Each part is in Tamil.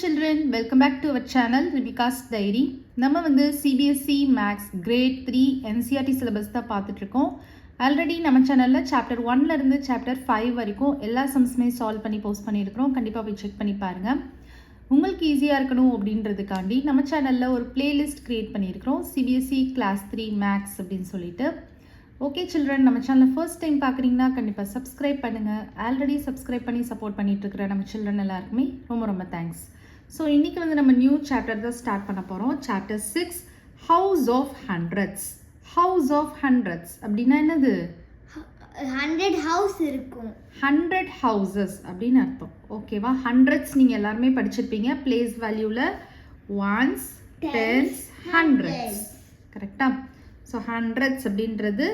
children, welcome back to our channel Ribika's Diary. நம்ம வந்து CBSE Maths Grade 3 NCERT syllabus தான் பார்த்துட்டு இருக்கோம். ஆல்ரெடி நம்ம சேனல்ல சாப்டர் 1ல இருந்து சாப்டர் 5 வரைக்கும் எல்லா சம்ஸுமே சால்வ் பண்ணி போஸ்ட் பண்ணியிருக்கிறோம். கண்டிப்பாக போய் செக் பண்ணி பாருங்க. உங்களுக்கு ஈஸியாக இருக்கணும் அப்படின்றதுக்காண்டி நம்ம சேனலில் ஒரு பிளேலிஸ்ட் க்ரியேட் பண்ணியிருக்கிறோம். CBSE Class 3 Maths அப்படின்னு சொல்லிட்டு. ஓகே சில்ட்ரன், நம்ம சேனலை ஃபர்ஸ்ட் டைம் பார்க்குறீங்கன்னா கண்டிப்பாக சப்ஸ்கிரைப் பண்ணுங்கள். ஆல்ரெடி சப்ஸ்கிரைப் பண்ணி சப்போர்ட் பண்ணிகிட்ருக்கிற நம்ம சில்ட்ரன் எல்லாருக்குமே ரொம்ப ரொம்ப தேங்க்ஸ். ஸோ இன்றைக்கி வந்து நம்ம நியூ சாப்டர் தான் ஸ்டார்ட் பண்ண போகிறோம். Chapter 6 house of hundreds. House of hundreds அப்படின்னா என்னது? 100 ஹவுஸ் இருக்கும். 100 ஹவுசஸ் அப்படின்னு அர்த்தம். ஓகேவா? ஹண்ட்ரட்ஸ் நீங்கள் எல்லாருமே படிச்சிருப்பீங்க. பிளேஸ் வேல்யூவில் ஒன்ஸ், டென்ஸ், ஹண்ட்ரட்ஸ். கரெக்டாக? ஸோ ஹண்ட்ரட்ஸ் அப்படின்றது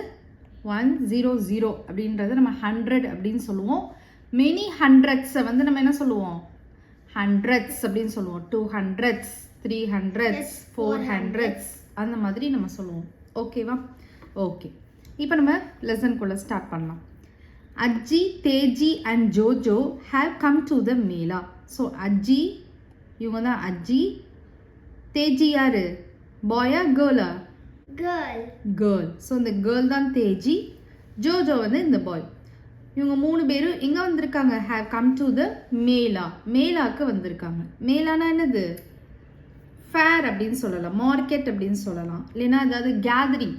100 அப்படின்றது நம்ம 100 அப்படின்னு சொல்லுவோம். மெனி ஹண்ட்ரட்ஸை வந்து நம்ம என்ன சொல்லுவோம்? ஹண்ட்ரட்ஸ் அப்படின்னு சொல்லுவோம். 200s, 300s, 400s அந்த மாதிரி நம்ம சொல்லுவோம். ஓகேவா? ஓகே, இப்போ நம்ம லெசனுக்குள்ளே ஸ்டார்ட் பண்ணலாம். Ajji, Teji and Jojo have come to the mela. So Ajji, இவங்க தான் அஜ்ஜி. தேஜி யாரு? பாயா கேர்ளா? கேர்ள். ஸோ இந்த கேர்ள் தான் தேஜி. ஜோஜோ வந்து இந்த பாய். இவங்க 3 பேரும் எங்கே வந்திருக்காங்க? ஹேவ் கம் டு த மேலா. மேலாக்கு வந்திருக்காங்க. மேலானா என்னது? ஃபேர் அப்படின்னு சொல்லலாம், மார்க்கெட் அப்படின்னு சொல்லலாம், இல்லைன்னா அதாவது கேதரிங்,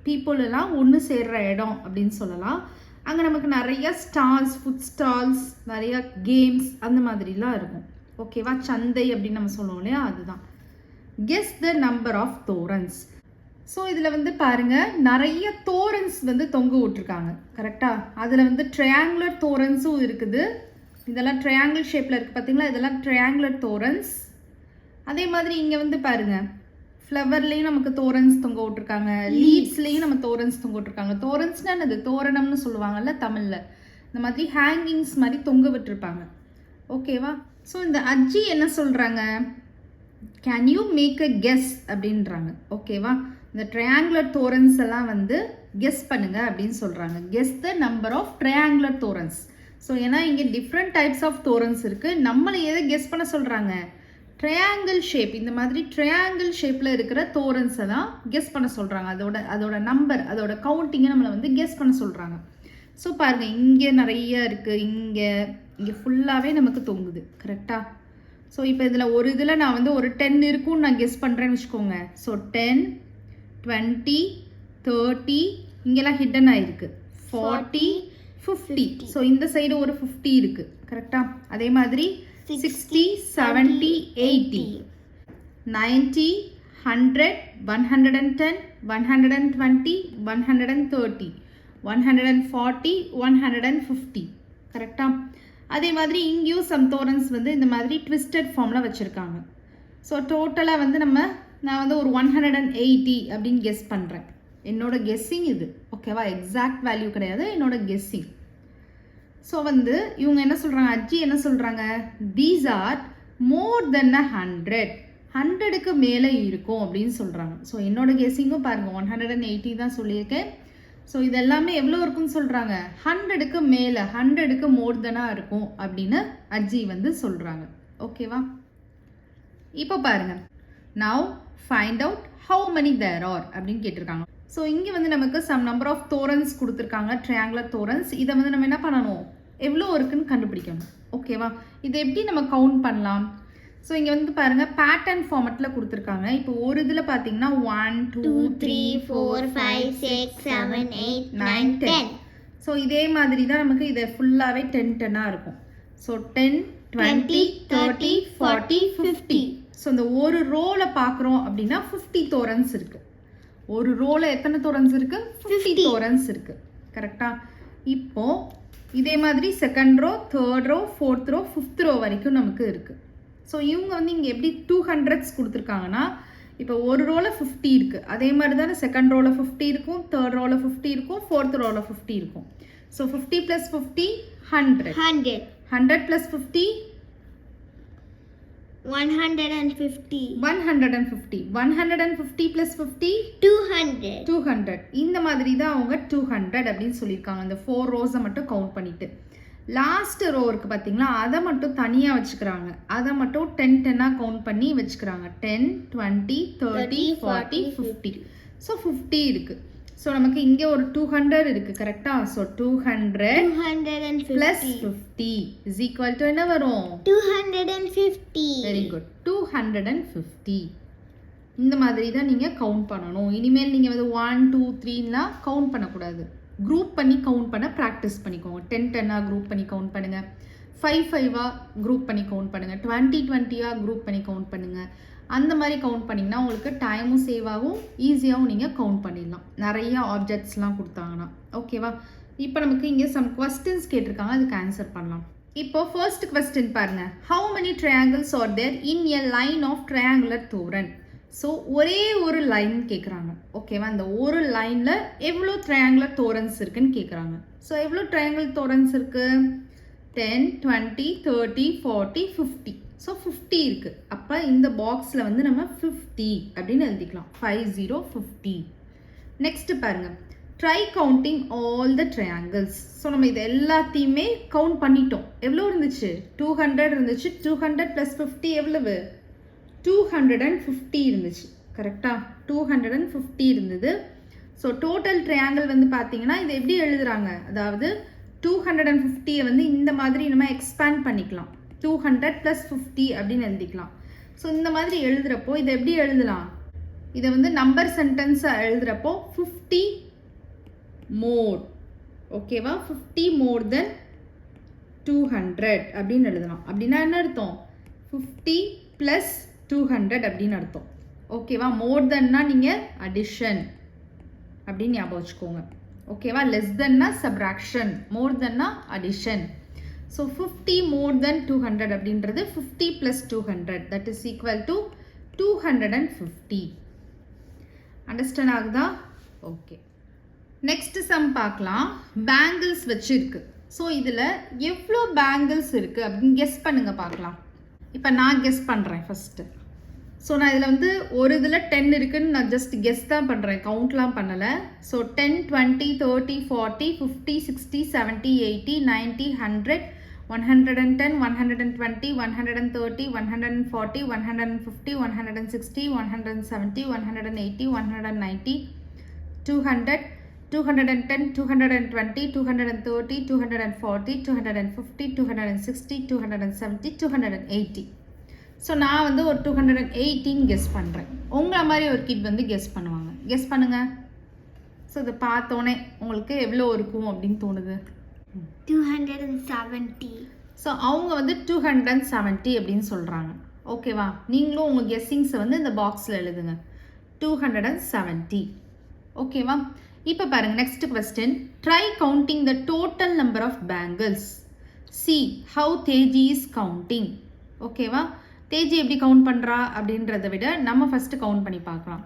பீப்புள் எல்லாம் ஒன்று சேர்ற இடம் அப்படின்னு சொல்லலாம். அங்கே நமக்கு நிறைய ஸ்டால்ஸ், ஃபுட் ஸ்டால்ஸ், நிறைய கேம்ஸ் அந்த மாதிரிலாம் இருக்கும். ஓகேவா? சந்தை அப்படின்னு நம்ம சொல்லுவோம் இல்லையா, அதுதான். Guess the number of torans. So இதில் வந்து பாருங்கள், நிறைய தோரன்ஸ் வந்து தொங்க விட்டுருக்காங்க. கரெக்டாக? அதில் வந்து ட்ரையாங்குலர் தோரன்ஸும் இருக்குது. இதெல்லாம் ட்ரையாங்கிள் ஷேப்பில் இருக்குது பார்த்தீங்களா? இதெல்லாம் ட்ரையாங்குலர் தோரன்ஸ். அதே மாதிரி இங்கே வந்து பாருங்கள், ஃப்ளவர்லேயும் நமக்கு தோரன்ஸ் தொங்க விட்டுருக்காங்க, லீவ்ஸ்லேயும் நம்ம தோரன்ஸ் தொங்க விட்டுருக்காங்க. தோரன்ஸ்னால் என்னது? தோரணம்னு சொல்லுவாங்கல்ல தமிழில். இந்த மாதிரி ஹேங்கிங்ஸ் மாதிரி தொங்க விட்டுருப்பாங்க. ஓகேவா? ஸோ இந்த அஜ்ஜி என்ன சொல்கிறாங்க? Can you make a guess அப்படின்றாங்க. ஓகேவா? இந்த ட்ரையாங்குலர் தோரன்ஸ் எல்லாம் வந்து கெஸ் பண்ணுங்க அப்படின்னு சொல்கிறாங்க. Guess the number of triangular torans. So ஏன்னா இங்கே டிஃப்ரெண்ட் டைப்ஸ் ஆஃப் தோரன்ஸ் இருக்குது. நம்மளை எதை கெஸ் பண்ண சொல்கிறாங்க? ட்ரையாங்கிள் ஷேப், இந்த மாதிரி ட்ரையாங்கிள் ஷேப்பில் இருக்கிற தோரன்ஸை தான் கெஸ் பண்ண சொல்கிறாங்க. அதோட நம்பர், அதோட கவுண்டிங்கை நம்மளை வந்து கெஸ் பண்ண சொல்கிறாங்க. ஸோ பாருங்கள், இங்கே நிறைய இருக்குது, இங்கே ஃபுல்லாகவே நமக்கு தொங்குது. கரெக்டாக? ஸோ இப்போ இதில் ஒரு இதில் நான் வந்து ஒரு 10 இருக்கும்னு நான் கெஸ் பண்ணுறேன்னு வச்சுக்கோங்க. ஸோ 10, 20, 30, இங்கெல்லாம் ஹிடன் ஆயிருக்கு. 40, 50. ஸோ இந்த சைடு ஒரு 50 இருக்கு. கரெக்டா? அதே மாதிரி 60, 70, 80, 90, 100, 110, 120, 130, 140, 150. கரெக்டா? அதே மாதிரி இங்கேயும் சம் தோரன்ஸ் வந்து இந்த மாதிரி ட்விஸ்டட் ஃபார்மில் வச்சுருக்காங்க. ஸோ டோட்டலாக வந்து நான் வந்து ஒரு 180 அப்படின்னு கெஸ் பண்ணுறேன். என்னோட கெஸ்ஸிங் இது. ஓகேவா? எக்ஸாக்ட் வேல்யூ கிடையாது, என்னோட கெஸ்ஸிங். ஸோ வந்து இவங்க என்ன சொல்கிறாங்க? அஜ்ஜி என்ன சொல்கிறாங்க? தீஸ் ஆர் மோர் தென் 100. 100க்கு மேலே இருக்கும் அப்படின்னு சொல்கிறாங்க. ஸோ என்னோட கெஸ்ஸிங்கும் பாருங்கள், 180 தான் சொல்லியிருக்கேன். ஸோ இது எல்லாமே எவ்வளோ இருக்குன்னு சொல்கிறாங்க? 100க்கு மேலே, 100க்கு மோர் தெனாக இருக்கும் அப்படின்னு அஜ்ஜி வந்து சொல்கிறாங்க. ஓகேவா? இப்போ பாருங்கள், now find out how many there are அப்படின்னு கேட்டிருக்காங்க. ஸோ இங்கே வந்து நமக்கு சம் நம்பர் ஆஃப் தோரன்ஸ் கொடுத்துருக்காங்க, ட்ரையாங்குலர் தோரன்ஸ். இதை வந்து நம்ம என்ன பண்ணணும்? எவ்வளோ இருக்குன்னு கண்டுபிடிக்கணும். ஓகேவா? இதை எப்படி நம்ம கவுண்ட் பண்ணலாம்? ஸோ இங்கே வந்து பாருங்கள், பேட்டர்ன் ஃபார்மெட்டில் கொடுத்துருக்காங்க. இப்போ ஒரு இதில் பார்த்தீங்கன்னா 1, 2, 3, 4, 5, 6, 7, 8, 9, 10. ஸோ இதே மாதிரி தான் நமக்கு இதை ஃபுல்லாகவே 10 இருக்கும். ஸோ 10, 20, 30, 40, 50. ஸோ இந்த ஒரு ரோவில் பார்க்குறோம் அப்படின்னா 50 தோரன்ஸ் இருக்குது. ஒரு ரோவில் எத்தனை தோரன்ஸ் இருக்குது? 50 தோரன்ஸ் இருக்குது. கரெக்டாக? இப்போது இதே மாதிரி second row, third row, fourth row, fifth row வரைக்கும் நமக்கு இருக்குது. ஸோ இவங்க வந்து இங்கே எப்படி 200s கொடுத்துருக்காங்கன்னா, இப்போ ஒரு ரோவில் 50 இருக்குது. அதே மாதிரி தானே செகண்ட் ரோவில் 50 இருக்கும், தேர்ட் ரோவில் 50 இருக்கும், ஃபோர்த் ரோவில் 50 இருக்கும். ஸோ 50 + 50 100. 100 + 50 150. 150. 150 + 50 200. இந்த மாதிரி தான் அவங்க 200 அப்படின்னு சொல்லியிருக்காங்க. அந்த 4 ரோஸை மட்டும் கவுண்ட் பண்ணிட்டு. லாஸ்ட் ரோ இருக்குது பார்த்தீங்களா, அதை மட்டும் தனியாக வச்சுக்கிறாங்க. அதை மட்டும் 10 10ஆக கவுண்ட் பண்ணி வச்சுக்கிறாங்க. 10 20 30 40 50. ஸோ 50 இருக்குது. ஸோ நமக்கு இங்கே ஒரு 200 இருக்குது கரெக்டாக. So 200 plus 50 is equal to என்ன வரும்? 250. Very good. 250. இந்த மாதிரி தான் நீங்கள் கவுண்ட் பண்ணணும். இனிமேல் நீங்கள் வந்து 1 2 3லாம் கவுண்ட் பண்ணக்கூடாது. குரூப் பண்ணி கவுண்ட் பண்ண ப்ராக்டிஸ் பண்ணிக்கோங்க. 10 10ஆக குரூப் பண்ணி கவுண்ட் பண்ணுங்கள். 5 5ஆக குரூப் பண்ணி கவுண்ட் பண்ணுங்கள். 20 20ஆக குரூப் பண்ணி கவுண்ட் பண்ணுங்கள். அந்த மாதிரி கவுண்ட் பண்ணிங்கன்னா உங்களுக்கு டைமும் சேவ் ஆகும், ஈஸியாகவும் நீங்கள் கவுண்ட் பண்ணிடலாம். நிறைய ஆப்ஜெக்ட்ஸ்லாம் கொடுத்தாங்கன்னா ஓகேவா. இப்போ நமக்கு இங்கே சம் கொஸ்டின்ஸ் கேட்டிருக்காங்க, அதுக்கு ஆன்சர் பண்ணலாம். இப்போ ஃபர்ஸ்ட் கொஸ்டின் பாருங்க. How many triangles are there in a line of triangular toran? So ஒரே ஒரு லைன் கேட்குறாங்க ஓகேவா. இந்த ஒரு லைனில் எவ்வளோ ட்ரையாங்குலர் தோரன்ஸ் இருக்குன்னு கேட்குறாங்க. ஸோ எவ்வளோ ட்ரையாங்கிள் தோரன்ஸ் இருக்குது? 10 20 30 40 50. ஸோ 50 இருக்குது. அப்போ இந்த பாக்ஸில் வந்து நம்ம 50 அப்படின்னு எழுதிக்கலாம். 50 50. நெக்ஸ்ட் பாருங்கள். Try counting all the triangles. So நம்ம இது எல்லாத்தையுமே கவுண்ட் பண்ணிட்டோம். எவ்வளோ இருந்துச்சு? 200 இருந்துச்சு. 200 + 50 எவ்வளவு? 250 இருந்துச்சு கரெக்டாக. 250 இருந்தது. ஸோ டோட்டல் ட்ரையாங்கிள் வந்து பார்த்தீங்கன்னா இது எப்படி எழுதுறாங்க, அதாவது 250 வந்து இந்த மாதிரி நம்ம எக்ஸ்பேண்ட் பண்ணிக்கலாம். 200 + 50 அப்படின்னு எழுதிக்கலாம். ஸோ இந்த மாதிரி எழுதுகிறப்போ இதை எப்படி எழுதலாம்? இதை வந்து நம்பர் சென்டென்ஸாக எழுதுகிறப்போ 50 மோர் ஓகேவா. 50 மோர் தென் 200 அப்படின்னு எழுதலாம். அப்படின்னா என்ன அர்த்தம்? 50 + 200 அப்படின்னு அர்த்தம் ஓகேவா. மோர் தென்னா நீங்கள் அடிஷன் அப்படின்னு ஞாபகம் வச்சுக்கோங்க ஓகேவா. லெஸ் தென்னா சப்ராக்ஷன், மோர் தென்னா அடிஷன். ஸோ 50 மோர் தென் 200 அப்படின்றது 50 + 200 that is equal to 250. Understand ஆகுதா? ஓகே. நெக்ஸ்ட் சம் பார்க்கலாம். பேங்கிள்ஸ் வச்சு இருக்கு. ஸோ இதில் எவ்வளோ பேங்கிள்ஸ் இருக்குது அப்படின்னு கெஸ் பண்ணுங்க பார்க்கலாம். இப்போ நான் கெஸ் பண்ணுறேன் ஃபஸ்ட்டு. ஸோ நான் இதில் வந்து ஒரு இதில் 10 இருக்குதுன்னு நான் ஜஸ்ட் கெஸ் தான் பண்ணுறேன், கவுண்ட்லாம் பண்ணலை. ஸோ 10 20 30 40 50 60 70 80 90 100 110 120 130 140 150 160 170 180 190 200 210 220 230 240 250 260 270 280. ஸோ நான் வந்து ஒரு 218 கெஸ் பண்ணுறேன். உங்களை மாதிரி ஒரு கிட் வந்து கெஸ் பண்ணுவாங்க. கெஸ் பண்ணுங்கள். ஸோ இதை பார்த்தோன்னே உங்களுக்கு எவ்வளோ இருக்கும் அப்படின்னு தோணுது? 270. ஸோ அவங்க வந்து 270 அப்படின்னு சொல்கிறாங்க ஓகேவா. நீங்களும் உங்கள் கெஸ்ஸிங்ஸை வந்து இந்த பாக்ஸில் எழுதுங்க. 270 ஓகேவா. இப்போ பாருங்க. Next question. Try counting the total number of bangles. See how Teji is counting ஓகேவா. தேஜி எப்படி கவுண்ட் பண்ணுறா அப்படின்றத விட நம்ம ஃபஸ்ட்டு கவுண்ட் பண்ணி பார்க்கலாம்.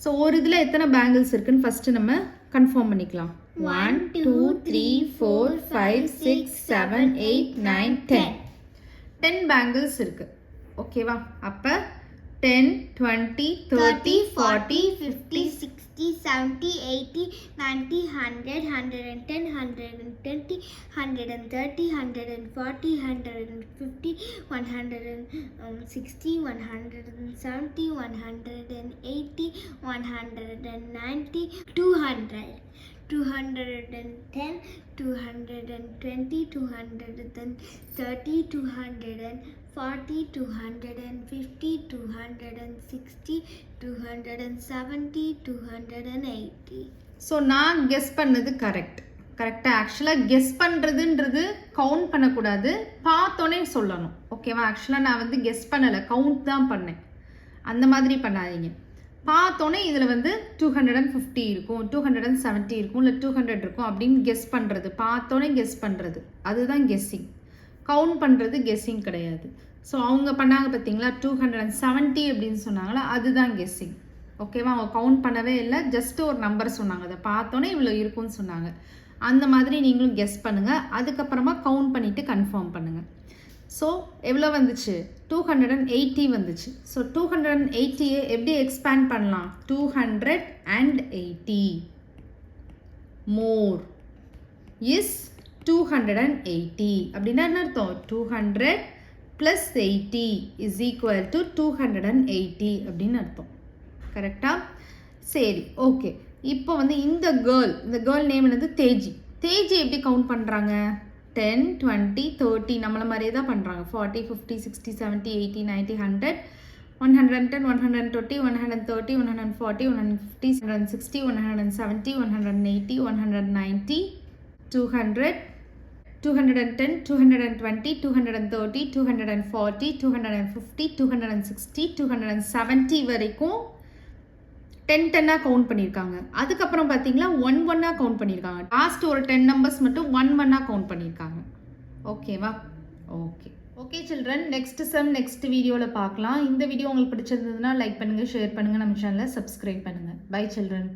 ஸோ ஒரு இதில் எத்தனை பேங்கிள்ஸ் இருக்குன்னு ஃபஸ்ட்டு நம்ம கன்ஃபார்ம் பண்ணிக்கலாம். 1 2 3 4 5 6 7 8 9 10. 10 பேங்கிள்ஸ் இருக்குது ஓகேவா. அப்போ 10 20 30 40 50 60 70 80 90 100 110 120 130 140 150 160 170 180 190 200 210 220 230 240 250 260 270 280. ஸோ நான் கெஸ் பண்ணது கரெக்டாக. ஆக்சுவலாக கெஸ் பண்ணுறதுன்றது கவுண்ட் பண்ணக்கூடாது, பார்த்தோன்னே சொல்லணும் ஓகேவா. ஆக்சுவலாக நான் வந்து கெஸ் பண்ணலை, கவுண்ட் தான் பண்ணேன். அந்த மாதிரி பண்ணாதீங்க. பார்த்தோன்னே இதில் வந்து 250 இருக்கும், 270 இருக்கும், இல்லை 200 இருக்கும் அப்படின்னு கெஸ் பண்ணுறது, பார்த்தோன்னே கெஸ் பண்ணுறது அதுதான் கெஸ்ஸிங். கவுண்ட் பண்ணுறது கெஸ்ஸிங் கிடையாது. ஸோ அவங்க பண்ணாங்க பார்த்தீங்களா 270 அப்படின்னு சொன்னாங்களா, அதுதான் கெஸ்ஸிங் ஓகேவா. அவங்க கவுண்ட் பண்ணவே இல்லை, ஜஸ்ட்டு ஒரு நம்பர் சொன்னாங்க, அதை பார்த்தோன்னே இவ்வளோ இருக்கும்னு சொன்னாங்க. அந்த மாதிரி நீங்களும் கெஸ் பண்ணுங்கள், அதுக்கப்புறமா கவுண்ட் பண்ணிவிட்டு கன்ஃபார்ம் பண்ணுங்கள். ஸோ எவ்வளோ வந்துச்சு? 280 வந்துச்சு. ஸோ 280 எப்படி எக்ஸ்பேண்ட் பண்ணலாம்? 280 மோர் இஸ் 280 அப்படின்னா என்ன அர்த்தம் 200 plus 80 is equal to 280 அப்படின்னு அர்த்தம் கரெக்டா சரி ஓகே இப்போ வந்து இந்த கேர்ள் நேம் என்னது தேஜி எப்படி கவுண்ட் பண்ணுறாங்க 10 20 30 நம்மள மாதிரியே தான் பண்ணுறாங்க 40 50 60 70 80 90 100 110 120 130 140 150 160 170 180 190 200 210 220 230 240 250 260 270 வரைக்கும் 10 கவுண்ட் பண்ணியிருக்காங்க அதுக்கப்புறம் பார்த்தீங்களா 1 கவுண்ட் பண்ணியிருக்காங்க லாஸ்ட் ஒரு 10 நம்பர்ஸ் மட்டும் 1 கவுண்ட் பண்ணியிருக்காங்க ஓகேவா okay children next sum next வீடியோவில் பார்க்கலாம் இந்த வீடியோ உங்களுக்கு பிடிச்சிருந்ததுன்னா லைக் பண்ணுங்கள் ஷேர் பண்ணுங்கள் நம்ம சேனலை சப்ஸ்கிரைப் பண்ணுங்கள் பை சில்ட்ரன்